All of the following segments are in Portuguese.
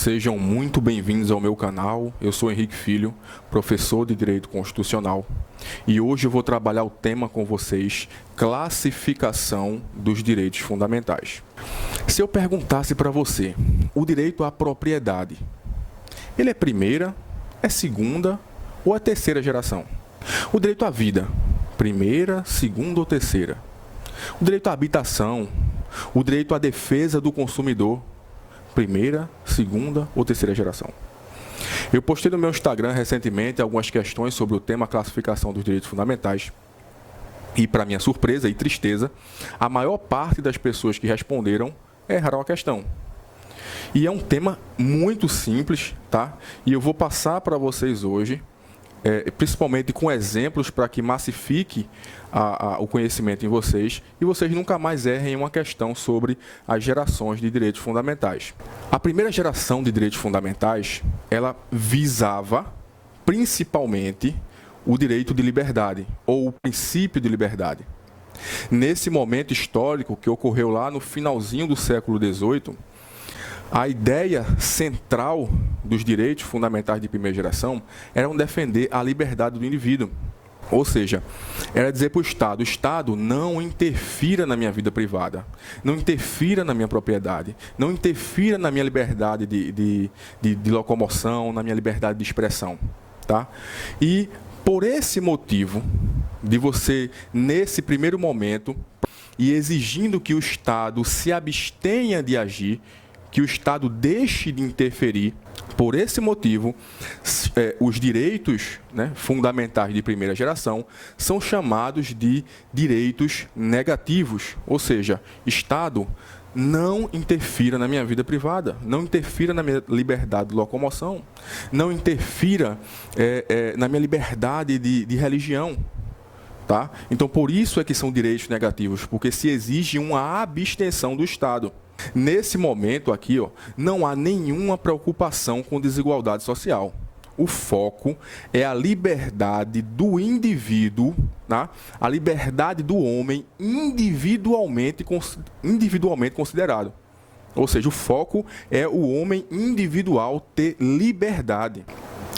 Sejam muito bem-vindos ao meu canal. Eu sou Henrique Filho, professor de Direito Constitucional, e hoje eu vou trabalhar o tema com vocês, classificação dos direitos fundamentais. Se eu perguntasse para você, o direito à propriedade, ele é primeira, é segunda ou é terceira geração? O direito à vida, primeira, segunda ou terceira? O direito à habitação, o direito à defesa do consumidor, primeira, segunda ou terceira geração? Eu postei no meu Instagram recentemente algumas questões sobre o tema classificação dos direitos fundamentais e, para minha surpresa e tristeza, a maior parte das pessoas que responderam erraram a questão. E é um tema muito simples, tá? E eu vou passar para vocês hoje, principalmente com exemplos para que massifique o conhecimento em vocês e vocês nunca mais errem uma questão sobre as gerações de direitos fundamentais. A primeira geração de direitos fundamentais, ela visava principalmente o direito de liberdade, ou o princípio de liberdade. Nesse momento histórico que ocorreu lá no finalzinho do século XVIII, a ideia central dos direitos fundamentais de primeira geração era defender a liberdade do indivíduo. Ou seja, era dizer para o Estado não interfira na minha vida privada, não interfira na minha propriedade, não interfira na minha liberdade de locomoção, na minha liberdade de expressão. Tá? E por esse motivo, de você, nesse primeiro momento, e exigindo que o Estado se abstenha de agir, que o Estado deixe de interferir, por esse motivo, os direitos, fundamentais de primeira geração são chamados de direitos negativos, ou seja, Estado, não interfira na minha vida privada, não interfira na minha liberdade de locomoção, não interfira na minha liberdade de religião. Tá? Então, por isso é que são direitos negativos, porque se exige uma abstenção do Estado. Nesse momento aqui, não há nenhuma preocupação com desigualdade social. O foco é a liberdade do indivíduo, tá? A liberdade do homem individualmente considerado. Ou seja, o foco é o homem individual ter liberdade.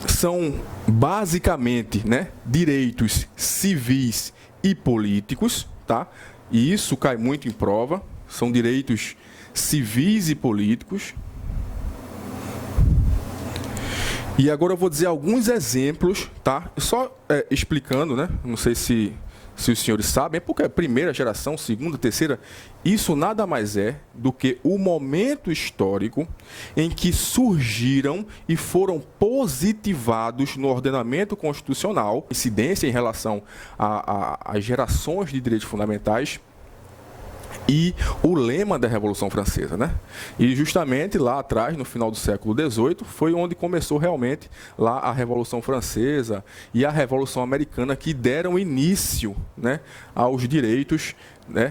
São basicamente, direitos civis e políticos, tá? E isso cai muito em prova. São direitos civis e políticos. E agora eu vou dizer alguns exemplos, tá? Só explicando, Não sei se os senhores sabem, porque a primeira geração, segunda, terceira, isso nada mais é do que o momento histórico em que surgiram e foram positivados no ordenamento constitucional, incidência em relação às gerações de direitos fundamentais, e o lema da Revolução Francesa, E justamente lá atrás, no final do século XVIII, foi onde começou realmente lá a Revolução Francesa e a Revolução Americana, que deram início, aos direitos,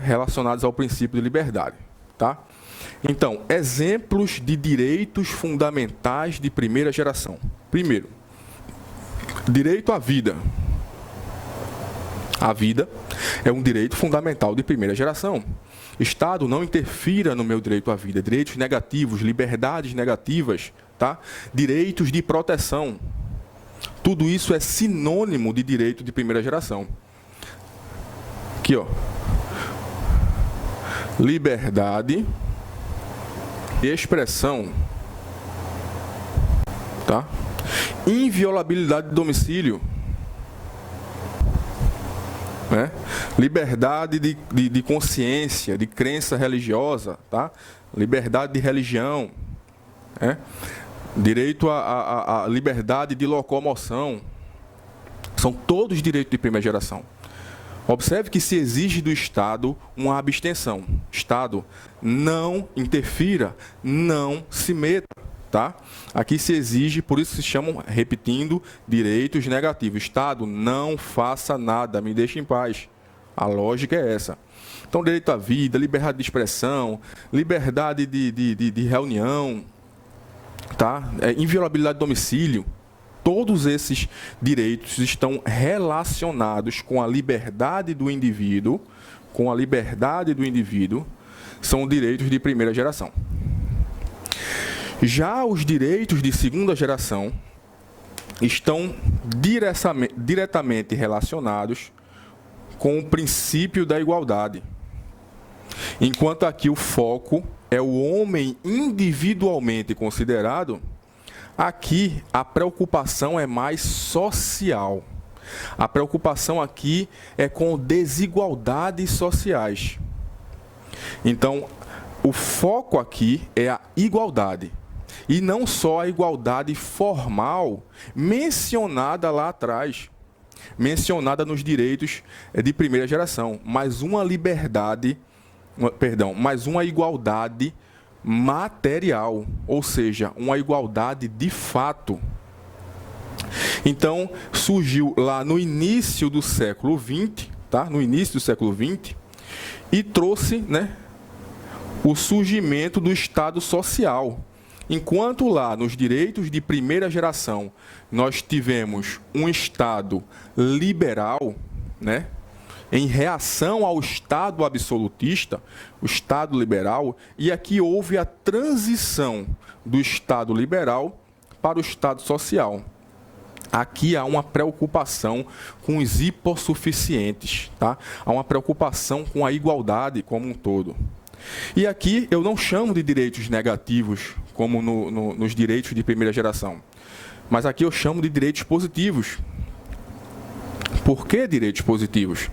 relacionados ao princípio de liberdade, tá? Então, exemplos de direitos fundamentais de primeira geração. Primeiro, direito à vida. A vida é um direito fundamental de primeira geração. Estado, não interfira no meu direito à vida. Direitos negativos, liberdades negativas, tá? Direitos de proteção. Tudo isso é sinônimo de direito de primeira geração. Aqui, liberdade de expressão, tá? Inviolabilidade de domicílio. Liberdade de consciência, de crença religiosa, tá? Liberdade de religião, direito à liberdade de locomoção, são todos direitos de primeira geração. Observe que se exige do Estado uma abstenção. Estado, não interfira, não se meta. Tá? Aqui se exige, por isso se chamam, repetindo, direitos negativos. Estado, não faça nada, me deixe em paz. A lógica é essa. Então, direito à vida, liberdade de expressão, liberdade de reunião, tá? Inviolabilidade de domicílio. Todos esses direitos estão relacionados com a liberdade do indivíduo, são direitos de primeira geração. Já os direitos de segunda geração estão diretamente relacionados com o princípio da igualdade, enquanto aqui o foco é o homem individualmente considerado, aqui a preocupação é mais social. A preocupação aqui é com desigualdades sociais. Então, o foco aqui é a igualdade. E não só a igualdade formal mencionada lá atrás, mencionada nos direitos de primeira geração, mas uma mas uma igualdade material, ou seja, uma igualdade de fato. Então, surgiu lá no início do século XX, tá? No início do século XX, e trouxe, né, o surgimento do Estado social. Enquanto lá, nos direitos de primeira geração, nós tivemos um Estado liberal, né, em reação ao Estado absolutista, o Estado liberal, e aqui houve a transição do Estado liberal para o Estado social. Aqui há uma preocupação com os hipossuficientes, tá? Há uma preocupação com a igualdade como um todo. E aqui eu não chamo de direitos negativos, como nos direitos de primeira geração, mas aqui eu chamo de direitos positivos. Por que direitos positivos?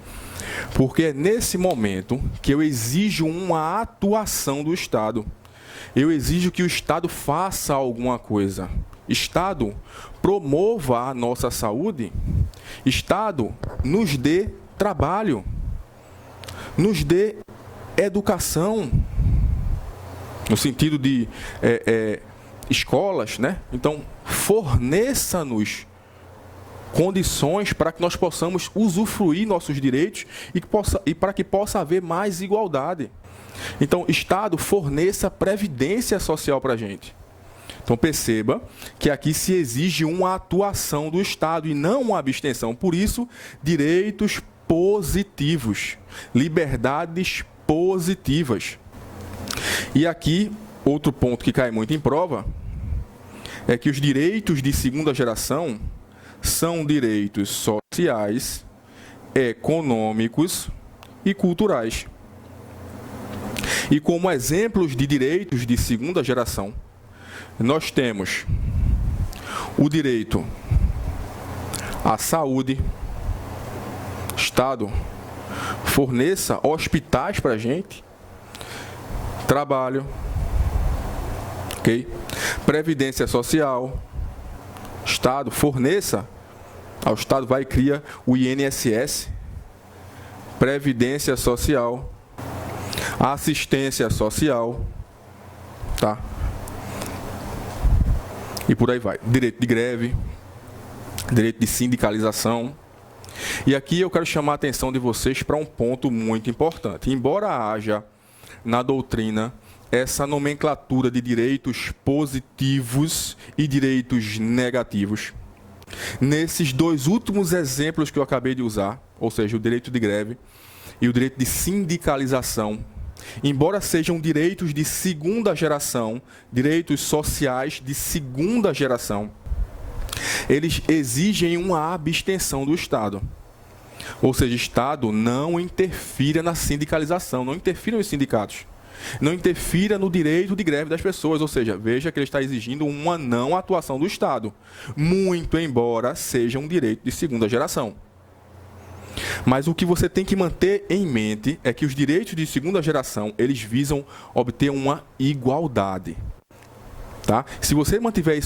Porque é nesse momento que eu exijo uma atuação do Estado. Eu exijo que o Estado faça alguma coisa. Estado, promova a nossa saúde. Estado, nos dê trabalho. Nos dê educação. No sentido de escolas, né? Então, forneça-nos condições para que nós possamos usufruir nossos direitos e para que possa haver mais igualdade. Então, Estado, forneça previdência social para a gente. Então, perceba que aqui se exige uma atuação do Estado e não uma abstenção. Por isso, direitos positivos, liberdades positivas. E aqui, outro ponto que cai muito em prova é que os direitos de segunda geração são direitos sociais, econômicos e culturais. E como exemplos de direitos de segunda geração, nós temos o direito à saúde. Estado, forneça hospitais para a gente, trabalho, ok? Previdência social. Estado, forneça, o Estado vai e cria o INSS, Previdência Social, assistência social, tá? E por aí vai. Direito de greve, direito de sindicalização. E aqui eu quero chamar a atenção de vocês para um ponto muito importante. Embora haja na doutrina essa nomenclatura de direitos positivos e direitos negativos, nesses dois últimos exemplos que eu acabei de usar, ou seja, o direito de greve e o direito de sindicalização, embora sejam direitos de segunda geração, direitos sociais de segunda geração, eles exigem uma abstenção do Estado. Ou seja, o Estado não interfira na sindicalização, não interfira nos sindicatos, não interfira no direito de greve das pessoas. Ou seja, veja que ele está exigindo uma não atuação do Estado, muito embora seja um direito de segunda geração. Mas o que você tem que manter em mente é que os direitos de segunda geração, eles visam obter uma igualdade. Tá? Se você mantiver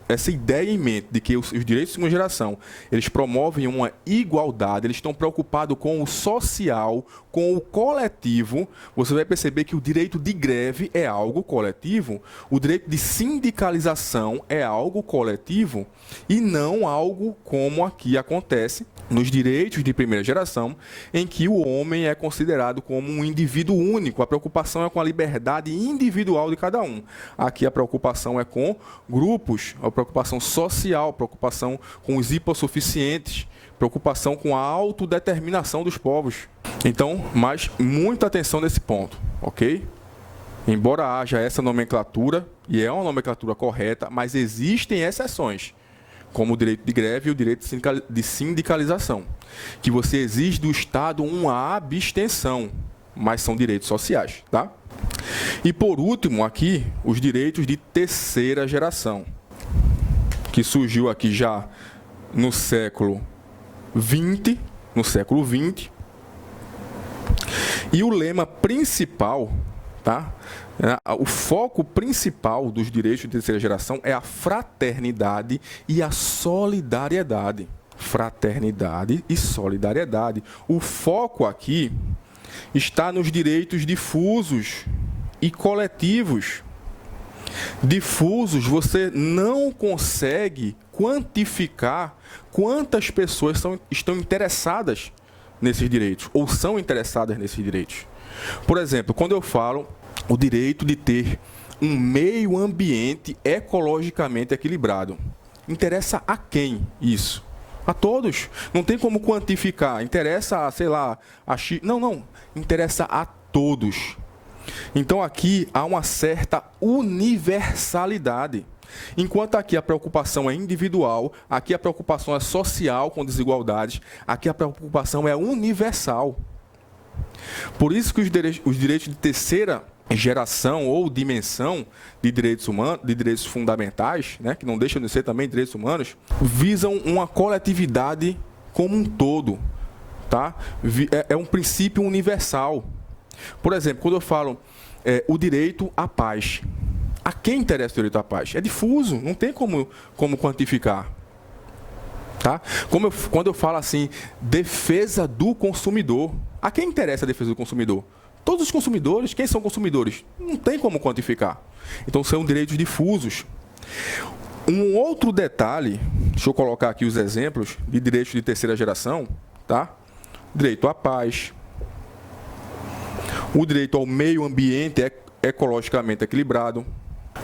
essa ideia em mente de que os direitos de segunda geração, eles promovem uma igualdade, eles estão preocupados com o social, com o coletivo, você vai perceber que o direito de greve é algo coletivo, o direito de sindicalização é algo coletivo e não algo como aqui acontece nos direitos de primeira geração, em que o homem é considerado como um indivíduo único. A preocupação é com a liberdade individual de cada um. Aqui a preocupação é com grupos, a preocupação social, a preocupação com os hipossuficientes, preocupação com a autodeterminação dos povos. Então, mas muita atenção nesse ponto, ok? Embora haja essa nomenclatura, e é uma nomenclatura correta, mas existem exceções, como o direito de greve e o direito de sindicalização, que você exige do Estado uma abstenção, mas são direitos sociais, tá? E por último, aqui, os direitos de terceira geração, que surgiu aqui já no século XX, e o lema principal, tá? O foco principal dos direitos de terceira geração é a fraternidade e a solidariedade. Fraternidade e solidariedade. O foco aqui está nos direitos difusos e coletivos. Difusos, você não consegue quantificar quantas pessoas estão interessadas nesses direitos, ou são interessadas nesses direitos. Por exemplo, quando eu falo o direito de ter um meio ambiente ecologicamente equilibrado, interessa a quem isso? A todos. Não tem como quantificar. Interessa, sei lá, a X. Não. Interessa a todos. Então, aqui há uma certa universalidade. Enquanto aqui a preocupação é individual, aqui a preocupação é social com desigualdades, aqui a preocupação é universal. Por isso que os direitos de terceira geração ou dimensão de direitos humanos, de direitos fundamentais, né, que não deixam de ser também direitos humanos, visam uma coletividade como um todo, tá? É um princípio universal. Por exemplo, quando eu falo o direito à paz, a quem interessa o direito à paz? É difuso, não tem como quantificar. Tá? Quando eu falo assim, defesa do consumidor, a quem interessa a defesa do consumidor? Todos os consumidores. Quem são consumidores? Não tem como quantificar. Então, são direitos difusos. Um outro detalhe, deixa eu colocar aqui os exemplos de direitos de terceira geração, tá? Direito à paz, o direito ao meio ambiente ecologicamente equilibrado,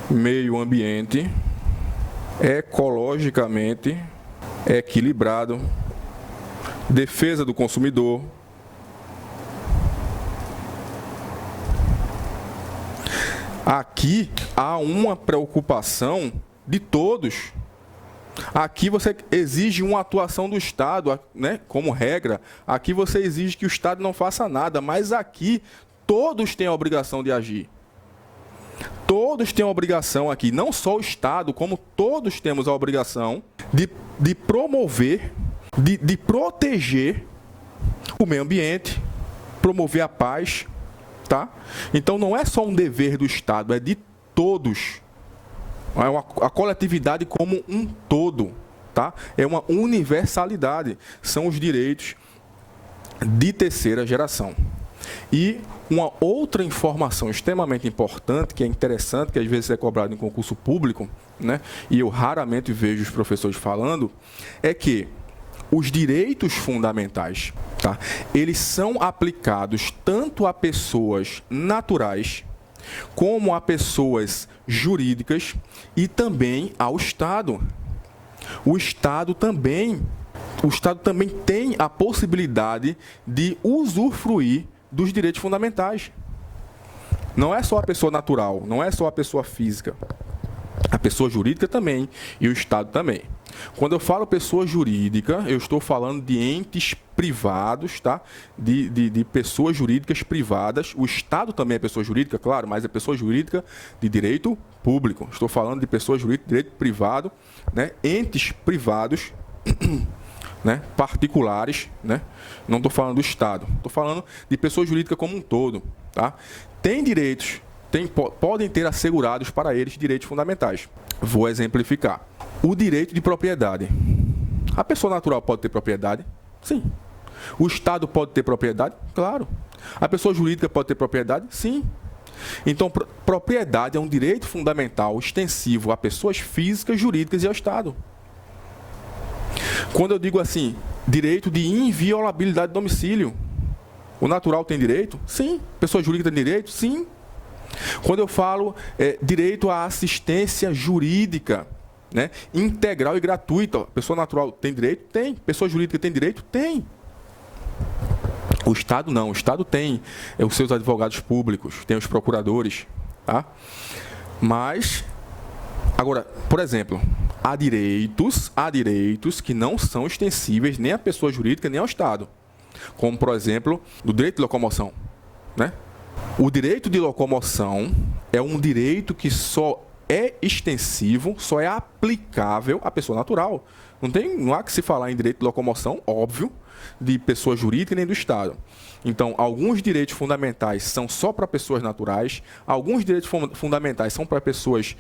meio ambiente ecologicamente equilibrado, defesa do consumidor, aqui há uma preocupação de todos. Aqui você exige uma atuação do Estado, né, como regra. Aqui você exige que o Estado não faça nada, mas aqui todos têm a obrigação de agir. Todos têm a obrigação aqui, não só o Estado, como todos temos a obrigação de promover, de proteger o meio ambiente, promover a paz, tá? Então não é só um dever do Estado, é de todos. É a coletividade como um todo, tá? É uma universalidade. São os direitos de terceira geração. E uma outra informação extremamente importante, que é interessante, que às vezes é cobrado em concurso público, né? E eu raramente vejo os professores falando, é que os direitos fundamentais, tá? Eles são aplicados tanto a pessoas naturais, como a pessoas jurídicas e também ao Estado. O Estado também tem a possibilidade de usufruir dos direitos fundamentais. Não é só a pessoa natural, não é só a pessoa física. A pessoa jurídica também e o Estado também. Quando eu falo pessoa jurídica, eu estou falando de entes privados, tá? De pessoas jurídicas privadas. O Estado também é pessoa jurídica, claro, mas é pessoa jurídica de direito público. Estou falando de pessoa jurídica de direito privado, né? Entes privados, né? Particulares, né? Não estou falando do Estado. Estou falando de pessoa jurídica como um todo, tá? Tem direitos, podem ter assegurados para eles direitos fundamentais. Vou exemplificar. O direito de propriedade. A pessoa natural pode ter propriedade? Sim. O Estado pode ter propriedade? Claro. A pessoa jurídica pode ter propriedade? Sim. Então, propriedade é um direito fundamental extensivo a pessoas físicas, jurídicas e ao Estado. Quando eu digo assim, direito de inviolabilidade do domicílio, o natural tem direito? Sim. A pessoa jurídica tem direito? Sim. Quando eu falo direito à assistência jurídica, né, integral e gratuita, a pessoa natural tem direito? Tem. Pessoa jurídica tem direito? Tem. O Estado não. O Estado tem os seus advogados públicos, tem os procuradores, tá? Mas, agora, por exemplo, há direitos que não são extensíveis nem à pessoa jurídica nem ao Estado, como, por exemplo, o direito de locomoção, né? O direito de locomoção é um direito que só é extensivo, só é aplicável à pessoa natural. Não há que se falar em direito de locomoção, óbvio, de pessoa jurídica nem do Estado. Então, alguns direitos fundamentais são só para pessoas naturais, alguns direitos fundamentais são para pessoas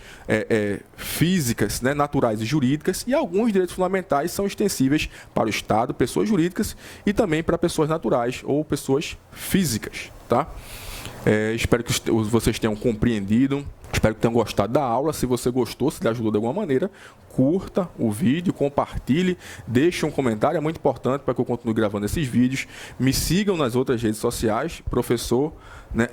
físicas, né, naturais e jurídicas, e alguns direitos fundamentais são extensíveis para o Estado, pessoas jurídicas, e também para pessoas naturais ou pessoas físicas, tá? Espero que vocês tenham compreendido, espero que tenham gostado da aula. Se você gostou, se lhe ajudou de alguma maneira, curta o vídeo, compartilhe, deixe um comentário, é muito importante para que eu continue gravando esses vídeos. Me sigam nas outras redes sociais, professor, né,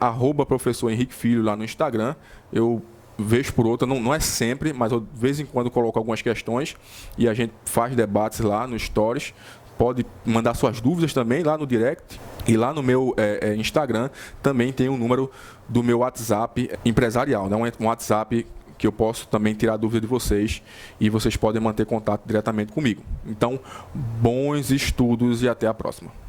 @professor Henrique Filho lá no Instagram. Eu vez por outra, não é sempre, mas eu de vez em quando coloco algumas questões e a gente faz debates lá no Stories. Pode mandar suas dúvidas também lá no direct. E lá no meu Instagram também tem o número do meu WhatsApp empresarial, né? Um WhatsApp que eu posso também tirar dúvida de vocês e vocês podem manter contato diretamente comigo. Então, bons estudos e até a próxima.